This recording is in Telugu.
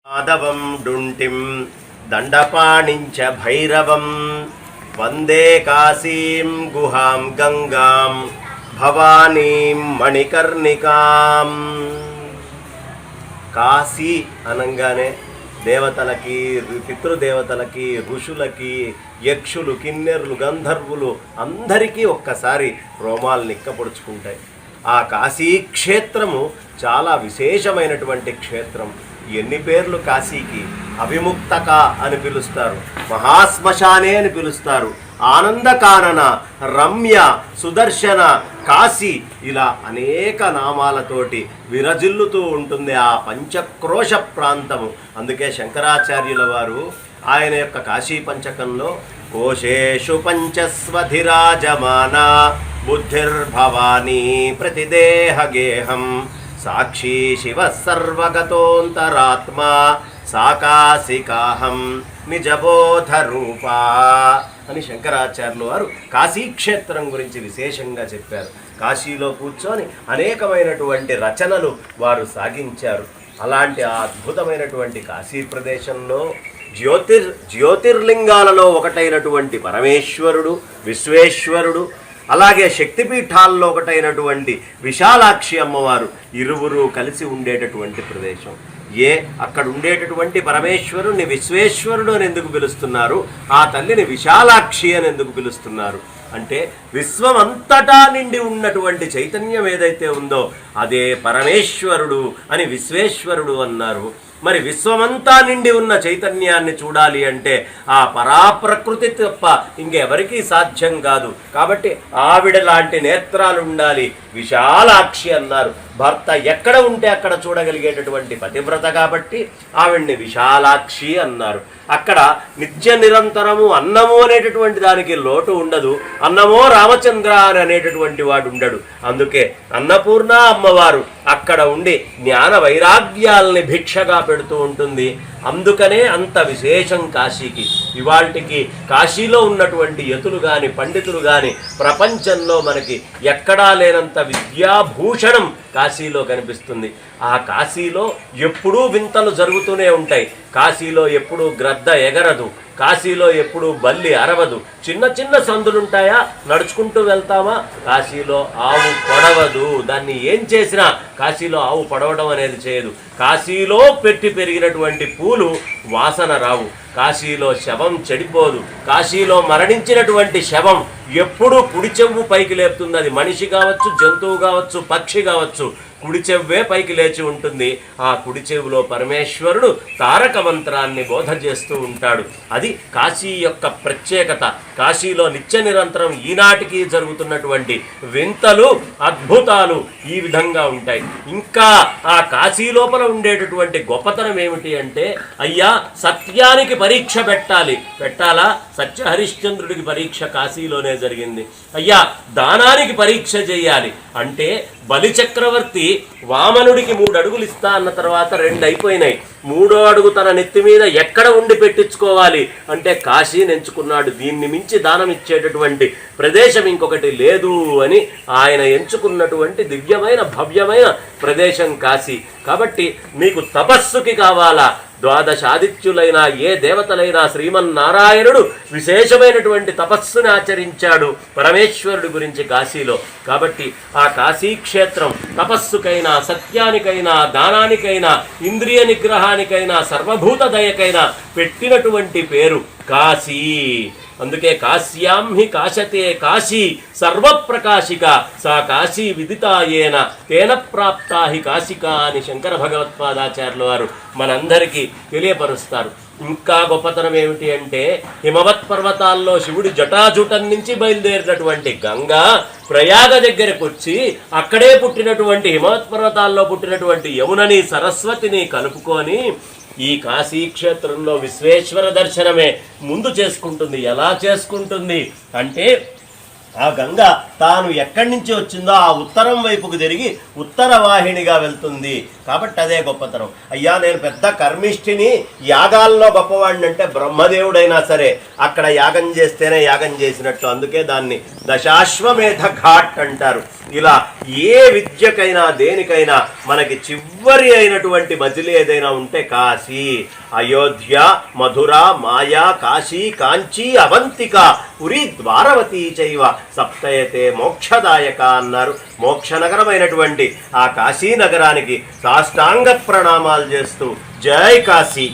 మాధవం డుంటిం దండపాణించ భైరవం వందే కాశీం గుహాం గంగాం భవానీం మణికర్ణికాం. కాశీ అనగానే దేవతలకి, పితృదేవతలకి, ఋషులకి, యక్షులు, కిన్నెరులు, గంధర్వులు అందరికీ ఒక్కసారి రోమాలు నిక్కపొడుచుకుంటాయి. ఆ కాశీ క్షేత్రము చాలా విశేషమైనటువంటి క్షేత్రం. ఎన్ని పేర్లు కాశీకి! అవిముక్తక అని పిలుస్తారు, మహాశ్మశానే అని పిలుస్తారు, ఆనందకానన, రమ్య, సుదర్శన, కాశీ, ఇలా అనేక నామాలతోటి విరజిల్లుతూ ఉంటుంది ఆ పంచక్రోశ ప్రాంతము. అందుకే శంకరాచార్యుల వారు ఆయన యొక్క కాశీ పంచకంలో కోశేషు పంచస్వధిరాజమానా బుద్ధిర్భవానీ ప్రతిదేహగేహం సాక్షి శివ సర్వగతోంతరాత్మా సాకాశికాహం నిజబోధ రూపా అని శంకరాచార్యులు వారు కాశీక్షేత్రం గురించి విశేషంగా చెప్పారు. కాశీలో కూర్చొని అనేకమైనటువంటి రచనలు వారు సాగించారు. అలాంటి ఆ అద్భుతమైనటువంటి కాశీ ప్రదేశంలో జ్యోతిర్లింగాలలో ఒకటైనటువంటి పరమేశ్వరుడు, విశ్వేశ్వరుడు, అలాగే శక్తిపీఠాల్లో ఒకటైనటువంటి విశాలాక్షి అమ్మవారు ఇరువురు కలిసి ఉండేటటువంటి ప్రదేశం. అక్కడ ఉండేటటువంటి పరమేశ్వరుని విశ్వేశ్వరుడు అని ఎందుకు పిలుస్తున్నారు, ఆ తల్లిని విశాలాక్షి అని ఎందుకు పిలుస్తున్నారు అంటే, విశ్వమంతటా నిండి ఉన్నటువంటి చైతన్యం ఏదైతే ఉందో అదే పరమేశ్వరుడు అని విశ్వేశ్వరుడు అన్నారు. మరి విశ్వమంతా నిండి ఉన్న చైతన్యాన్ని చూడాలి అంటే ఆ పరాప్రకృతి తప్ప ఇంకెవరికీ సాధ్యం కాదు. కాబట్టి ఆవిడ లాంటి నేత్రాలు ఉండాలి. విశాలాక్షి అన్నారు. భర్త ఎక్కడ ఉంటే అక్కడ చూడగలిగేటటువంటి పతివ్రత కాబట్టి ఆవిడ్ని విశాలాక్షి అన్నారు. అక్కడ నిత్య నిరంతరము అన్నము అనేటటువంటి దానికి లోటు ఉండదు. అన్నమో రామచంద్ర అని అనేటటువంటి వాడు ఉండడు. అందుకే అన్నపూర్ణ అమ్మవారు అక్కడ ఉండి జ్ఞాన వైరాగ్యాలని భిక్షగా పెడుతూ ఉంటుంది. అందుకనే అంత విశేషం కాశీకి. ఇవాళకి కాశీలో ఉన్నటువంటి యతులు కానీ, పండితులు కానీ ప్రపంచంలో మనకి ఎక్కడా లేనంత విద్యాభూషణం కాశీలో కనిపిస్తుంది. ఆ కాశీలో ఎప్పుడూ వింతలు జరుగుతూనే ఉంటాయి. కాశీలో ఎప్పుడూ గ్రద్ద ఎగరదు, కాశీలో ఎప్పుడూ బల్లి అరవదు. చిన్న చిన్న సందులుంటాయా, నడుచుకుంటూ వెళ్తామా, కాశీలో ఆవు పొడవదు. దాన్ని ఏం చేసినా కాశీలో ఆవు పొడవడం అనేది చేయదు. కాశీలో పెట్టి పెరిగినటువంటి పూలు వాసన రావు. కాశీలో శవం చెడిపోదు. కాశీలో మరణించినటువంటి శవం ఎప్పుడూ కుడి చెవు పైకి లేపుతుంది. అది మనిషి కావచ్చు, జంతువు కావచ్చు, పక్షి కావచ్చు, కుడి చెవ్వే పైకి లేచి ఉంటుంది. ఆ కుడి చెవులో పరమేశ్వరుడు తారక మంత్రాన్ని బోధ చేస్తూ ఉంటాడు. అది కాశీ యొక్క ప్రత్యేకత. కాశీలో నిత్య నిరంతరం ఈనాటికి జరుగుతున్నటువంటి వింతలు, అద్భుతాలు ఈ విధంగా ఉంటాయి. ఇంకా ఆ కాశీ లోపల ఉండేటటువంటి గొప్పతనం ఏమిటి అంటే, అయ్యా సత్యానికి పరీక్ష పెట్టాలా? సత్య హరిశ్చంద్రుడికి పరీక్ష కాశీలోనే జరిగింది. అయ్యా దానానికి పరీక్ష చేయాలి అంటే, బలి చక్రవర్తి వామనుడికి 3 అడుగులు ఇస్తా అన్న తర్వాత 2 అయిపోయినాయి. 3వ అడుగు తన నెత్తి మీద ఎక్కడ ఉండి పెట్టించుకోవాలి అంటే కాశీని ఎంచుకున్నాడు. దీన్ని మించి దానం ఇచ్చేటటువంటి ప్రదేశం ఇంకొకటి లేదు అని ఆయన ఎంచుకున్నటువంటి దివ్యమైన భవ్యమైన ప్రదేశం కాశీ. కాబట్టి మీకు తపస్సుకి కావాలా? 12 ఆదిత్యులైన ఏ దేవతలైనా శ్రీమన్నారాయణుడు విశేషమైనటువంటి తపస్సుని ఆచరించాడు పరమేశ్వరుడి గురించి కాశీలో. కాబట్టి ఆ కాశీ క్షేత్రం తపస్సుకైనా, సత్యానికైనా, దానానికైనా, ఇంద్రియ నిగ్రహానికైనా, సర్వభూత దయకైనా పెట్టినటువంటి పేరు కాశీ. అందుకే కాశ్యాం హి కాశతే కాశీ సర్వప్రకాశిక సా కాశీ విదితాయేన తేన ప్రాప్తా హి కాశిక అని శంకర భగవత్పాదాచార్యుల వారు మనందరికీ తెలియపరుస్తారు. ఇంకా గొప్పతనం ఏమిటి అంటే, హిమవత్ పర్వతాల్లో శివుడి జటాజుటం నుంచి బయలుదేరినటువంటి గంగా ప్రయాగ దగ్గరకు వచ్చి అక్కడే పుట్టినటువంటి హిమవత్ పర్వతాల్లో పుట్టినటువంటి యమునని, సరస్వతిని కలుపుకొని ఈ కాశీ క్షేత్రంలో విశ్వేశ్వర దర్శనమే ముందు చేసుకుంటుంది. ఎలా చేసుకుంటుంది అంటే, ఆ గంగ తాను ఎక్కడి నుంచి వచ్చిందో ఆ ఉత్తరం వైపుకు తిరిగి ఉత్తర వాహినిగా వెళ్తుంది. కాబట్టి అదే గొప్పతనం. అయ్యా నేను పెద్ద కర్మిష్ఠిని, యాగాల్లో గొప్పవాడిని అంటే బ్రహ్మదేవుడైనా సరే అక్కడ యాగం చేస్తేనే యాగం చేసినట్టు. అందుకే దాన్ని దశాశ్వమేధ ఘాట్ అంటారు. ఇలా ఏ విద్యకైనా దేనికైనా మనకి చివరి అయినటువంటి మజిలీ ఏదైనా ఉంటే కాశీ, అయోధ్య, మధుర, మాయా, కాశీ, కాంచీ, అవంతిక, పురి, ద్వారవతి చైవ సప్తయతే మోక్షదాయక అన్నారు. మోక్షనగరమైనటువంటి ఆ కాశీ నగరానికి సాష్టాంగ ప్రణామాలు చేస్తూ జై కాశీ.